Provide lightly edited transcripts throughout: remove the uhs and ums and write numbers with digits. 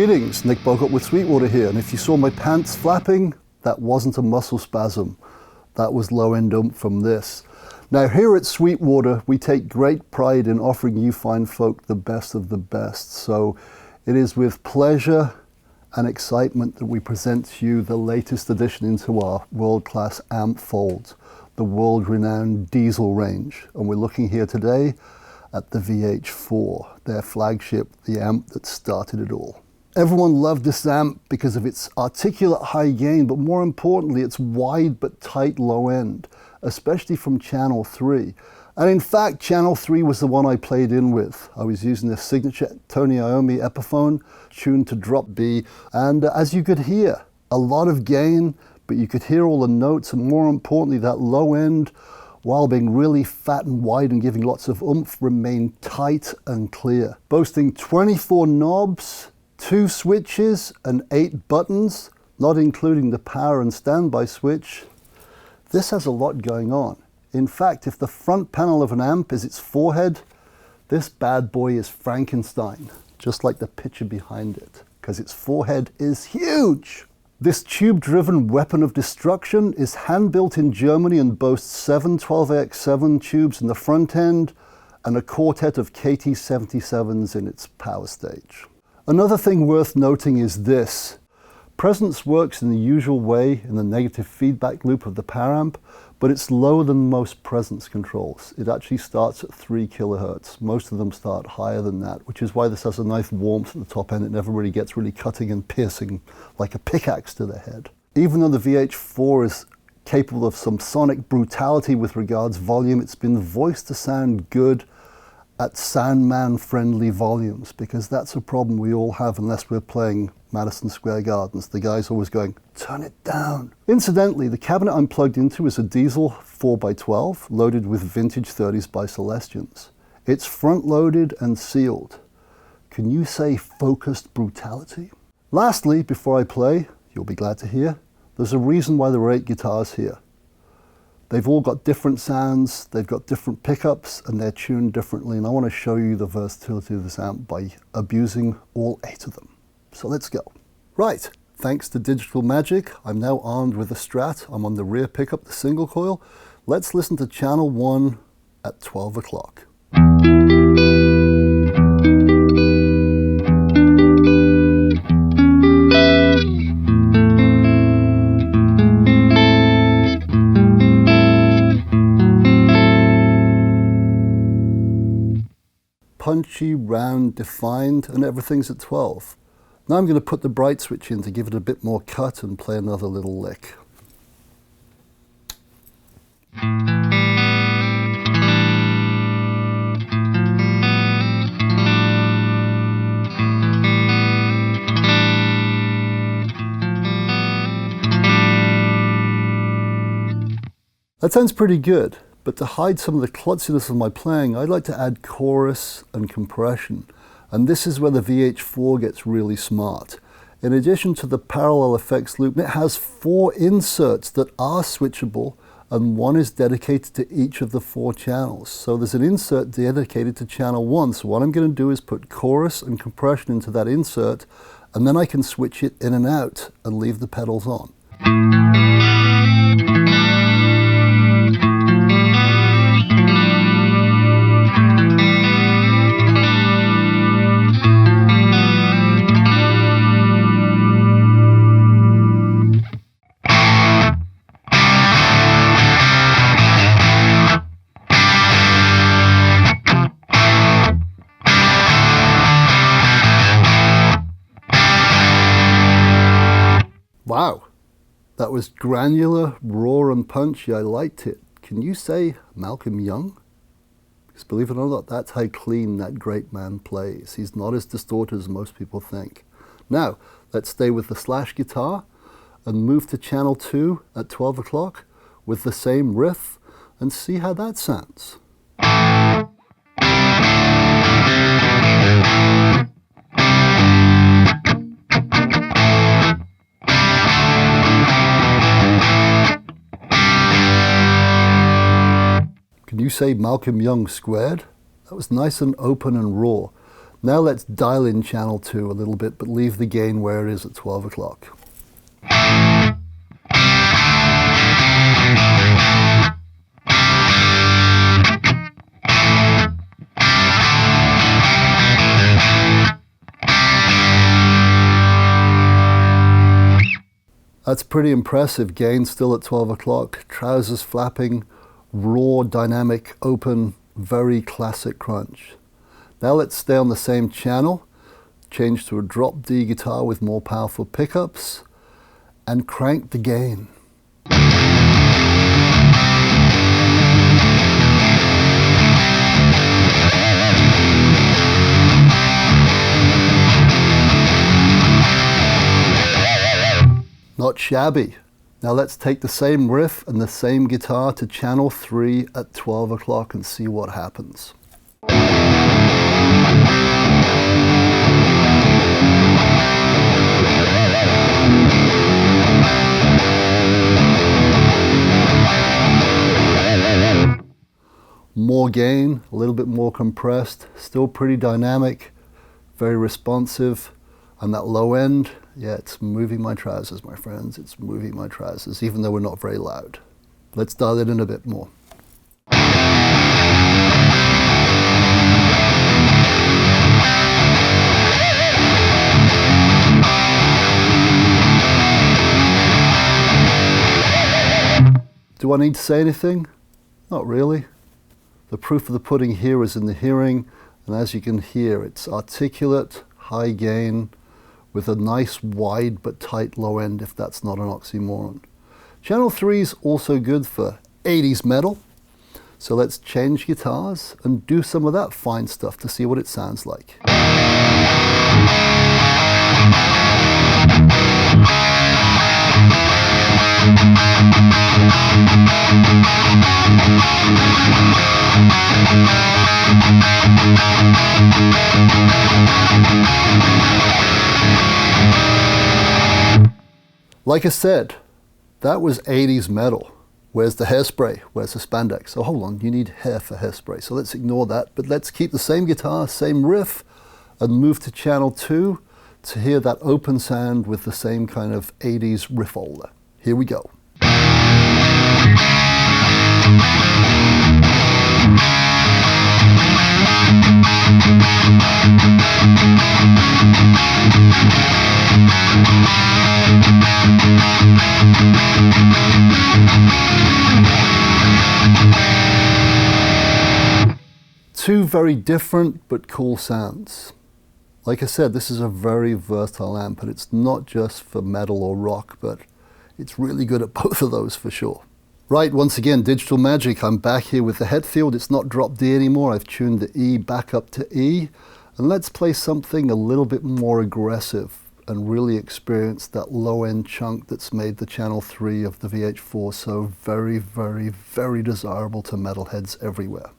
Greetings, Nick Bogut with Sweetwater here, and if you saw my pants flapping, that wasn't a muscle spasm. That was low-end oomph from this. Now here at Sweetwater, we take great pride in offering you fine folk the best of the best. So it is with pleasure and excitement that we present to you the latest addition into our world-class amp fold, the world-renowned Diezel range. And we're looking here today at the VH4, their flagship, the amp that started it all. Everyone loved this amp because of its articulate high gain, but more importantly, its wide but tight low end, especially from channel 3. And in fact, channel 3 was the one I played in with. I was using the signature Tony Iommi Epiphone, tuned to drop B, and as you could hear, a lot of gain, but you could hear all the notes, and more importantly, that low end, while being really fat and wide and giving lots of oomph, remained tight and clear. Boasting 24 knobs, 2 switches and 8 buttons, not including the power and standby switch. This has a lot going on. In fact, if the front panel of an amp is its forehead, this bad boy is Frankenstein, just like the picture behind it, because its forehead is huge. This tube-driven weapon of destruction is hand-built in Germany and boasts 7 12AX7 tubes in the front end and a quartet of KT77s in its power stage. Another thing worth noting is this. Presence works in the usual way in the negative feedback loop of the power amp, but it's lower than most presence controls. It actually starts at 3 kilohertz. Most of them start higher than that, which is why this has a nice warmth at the top end. It never really gets really cutting and piercing like a pickaxe to the head. Even though the VH4 is capable of some sonic brutality with regards volume, it's been voiced to sound good at Soundman-friendly volumes, because that's a problem we all have unless we're playing Madison Square Gardens. The guy's always going, turn it down. Incidentally, the cabinet I'm plugged into is a Diezel 4x12 loaded with vintage 30s by Celestians. It's front-loaded and sealed. Can you say focused brutality? Lastly, before I play, you'll be glad to hear, there's a reason why there are 8 guitars here. They've all got different sounds, they've got different pickups, and they're tuned differently, and I want to show you the versatility of this amp by abusing all 8 of them. So let's go. Right, thanks to digital magic, I'm now armed with a Strat. I'm on the rear pickup, the single coil. Let's listen to channel 1 at 12 o'clock. Punchy, round, defined, and everything's at 12. Now I'm going to put the bright switch in to give it a bit more cut and play another little lick. That sounds pretty good. But to hide some of the klutziness of my playing, I'd like to add chorus and compression. And this is where the VH4 gets really smart. In addition to the parallel effects loop, it has 4 inserts that are switchable, and 1 is dedicated to each of the 4 channels. So there's an insert dedicated to channel 1. So what I'm going to do is put chorus and compression into that insert, and then I can switch it in and out and leave the pedals on. Wow, that was granular, raw and punchy. I liked it. Can you say Malcolm Young? Because believe it or not, that's how clean that great man plays. He's not as distorted as most people think. Now, let's stay with the slash guitar and move to channel 2 at 12 o'clock with the same riff and see how that sounds. Can you say Malcolm Young squared? That was nice and open and raw. Now let's dial in channel 2 a little bit, but leave the gain where it is at 12 o'clock. That's pretty impressive. Gain still at 12 o'clock, trousers flapping, raw, dynamic, open, very classic crunch. Now let's stay on the same channel, change to a drop D guitar with more powerful pickups, and crank the gain. Not shabby. Now let's take the same riff and the same guitar to channel 3 at 12 o'clock and see what happens. More gain, a little bit more compressed, still pretty dynamic, very responsive, and that low end, yeah, it's moving my trousers, my friends. It's moving my trousers, even though we're not very loud. Let's dial it in a bit more. Do I need to say anything? Not really. The proof of the pudding here is in the hearing, and as you can hear, it's articulate, high gain, with a nice wide but tight low end, if that's not an oxymoron. Channel 3 is also good for 80s metal. So let's change guitars and do some of that fine stuff to see what it sounds like. Like I said, that was 80s metal. Where's the hairspray? Where's the spandex? Oh, hold on, you need hair for hairspray, so let's ignore that. But let's keep the same guitar, same riff, and move to channel 2 to hear that open sound with the same kind of 80s riff folder. Here we go. Two very different but cool sounds. Like I said, this is a very versatile amp, and it's not just for metal or rock, but it's really good at both of those for sure. Right, once again, digital magic. I'm back here with the Hetfield. It's not drop D anymore. I've tuned the E back up to E. And let's play something a little bit more aggressive and really experience that low-end chunk that's made the channel 3 of the VH4 so very, very, very desirable to metalheads everywhere.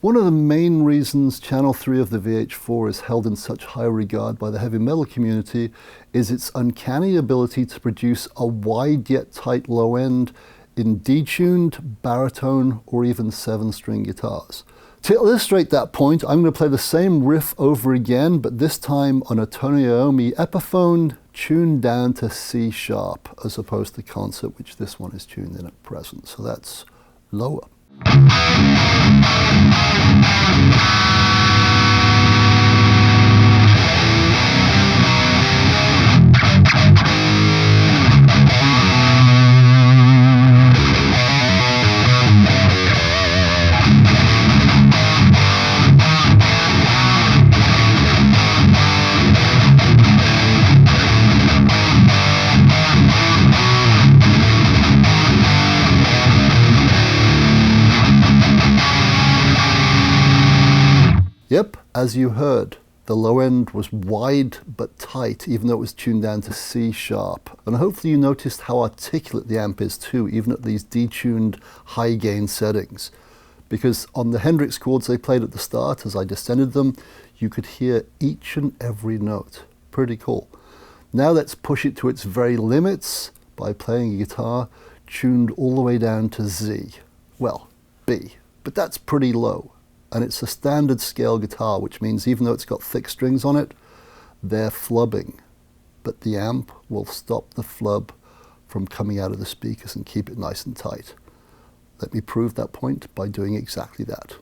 One of the main reasons channel 3 of the VH4 is held in such high regard by the heavy metal community is its uncanny ability to produce a wide yet tight low end in detuned, baritone, or even 7-string guitars. To illustrate that point, I'm going to play the same riff over again, but this time on a Tony Iommi Epiphone tuned down to C sharp, as opposed to concert, which this one is tuned in at present. So that's lower. Yep, as you heard, The low end was wide but tight, even though it was tuned down to C sharp. And hopefully you noticed how articulate the amp is too, even at these detuned high gain settings. Because on the Hendrix chords they played at the start, as I descended them, you could hear each and every note. Pretty cool. Now let's push it to its very limits by playing a guitar tuned all the way down to Z. Well, B. But that's pretty low. And it's a standard scale guitar, which means even though it's got thick strings on it, they're flubbing. But the amp will stop the flub from coming out of the speakers and keep it nice and tight. Let me prove that point by doing exactly that.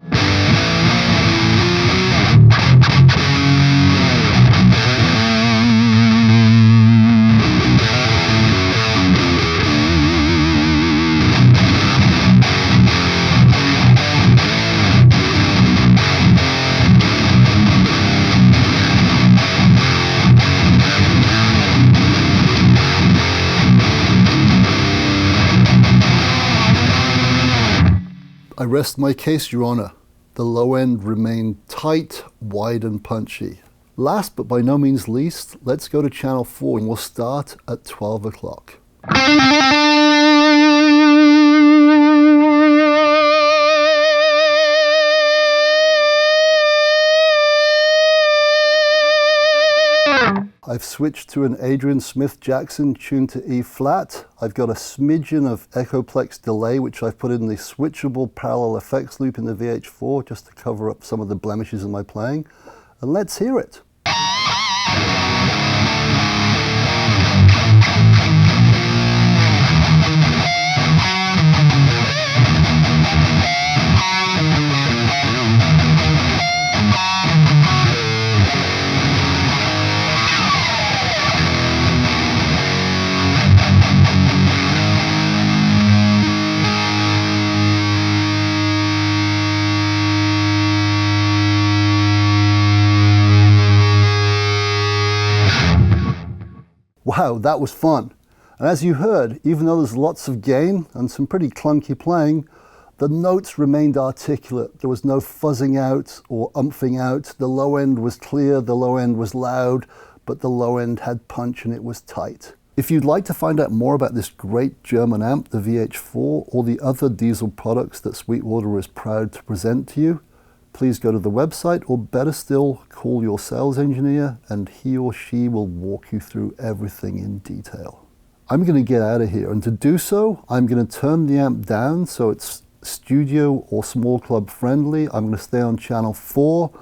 I rest my case, Your Honor. The low end remained tight, wide and punchy. Last but by no means least, let's go to channel 4 and we'll start at 12 o'clock. I've switched to an Adrian Smith Jackson tuned to E flat. I've got a smidgen of Echoplex delay, which I've put in the switchable parallel effects loop in the VH4 just to cover up some of the blemishes in my playing. And let's hear it. Wow, that was fun. And as you heard, even though there's lots of gain and some pretty clunky playing, the notes remained articulate. There was no fuzzing out or umphing out. The low end was clear, the low end was loud, but the low end had punch and it was tight. If you'd like to find out more about this great German amp, the VH4, or the other Diezel products that Sweetwater is proud to present to you, please go to the website, or better still, call your sales engineer and he or she will walk you through everything in detail. I'm going to get out of here, and to do so, I'm going to turn the amp down so it's studio or small club friendly. I'm going to stay on channel 4.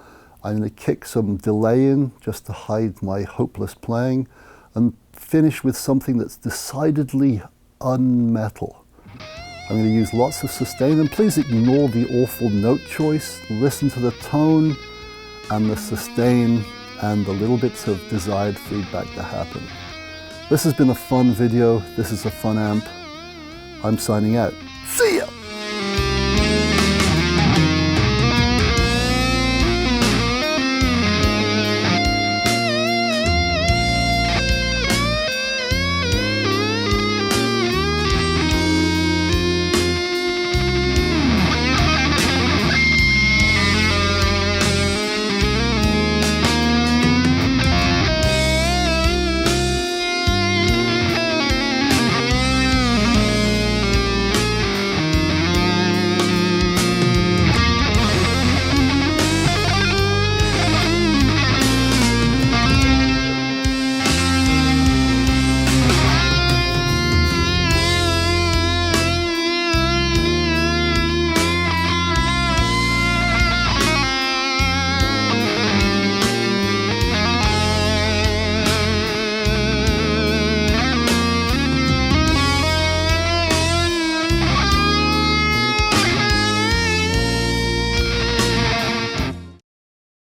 I'm going to kick some delay in just to hide my hopeless playing and finish with something that's decidedly unmetal. I'm going to use lots of sustain, and please ignore the awful note choice. Listen to the tone and the sustain and the little bits of desired feedback that happen. This has been a fun video. This is a fun amp. I'm signing out. See ya!